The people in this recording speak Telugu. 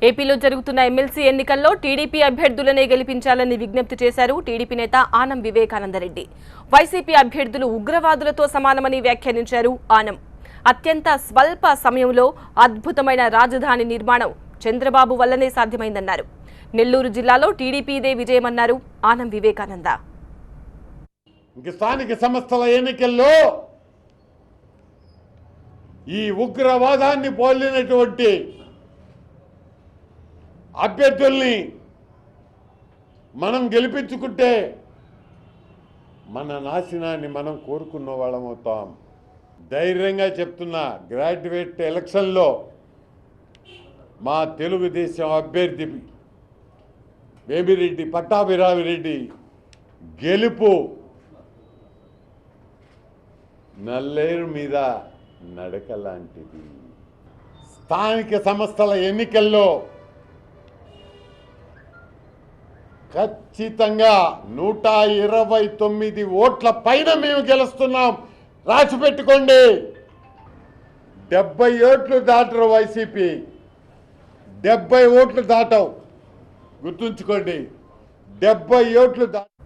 ఏపీలో జరుగుతున్న ఎమ్మెల్సీ ఎన్నికల్లో టీడీపీ అభ్యర్థులనే గెలిపించాలని విజ్ఞప్తి చేశారు టీడీపీ నేత ఆనం వివేకానందరెడ్డి. వైసీపీ అభ్యర్థులు ఉగ్రవాదులతో సమానమని వ్యాఖ్యానించారు ఆనం. అత్యంత స్వల్ప సమయంలో అద్భుతమైన రాజధాని నిర్మాణం చంద్రబాబు వల్లనే సాధ్యమైందన్నారు. నెల్లూరు జిల్లాలో టీడీపీదే విజయమన్నారు ఆనం వివేకానంద. స్థానిక సంస్థల ఎన్నికల్లో ఈ ఉగ్రవాదాన్ని పోలినటువంటి అభ్యర్థుల్ని మనం గెలిపించుకుంటే మన నాశనాన్ని మనం కోరుకున్న వాళ్ళం అవుతాం. ధైర్యంగా చెప్తున్నా, గ్రాడ్యుయేట్ ఎలక్షన్లో మా తెలుగుదేశం అభ్యర్థి వేమిరెడ్డి పట్టాభిరామిరెడ్డి గెలుపు నల్లేరు మీద నడక లాంటిది. స్థానిక సంస్థల ఎన్నికల్లో ఖచ్చితంగా 129 ఓట్ల పైన మేము గెలుస్తున్నాం. రాసిపెట్టుకోండి. 70 ఓట్లు దాటరు వైసీపీ, 70 ఓట్లు దాటవు. గుర్తుంచుకోండి, 70 ఓట్లు దాట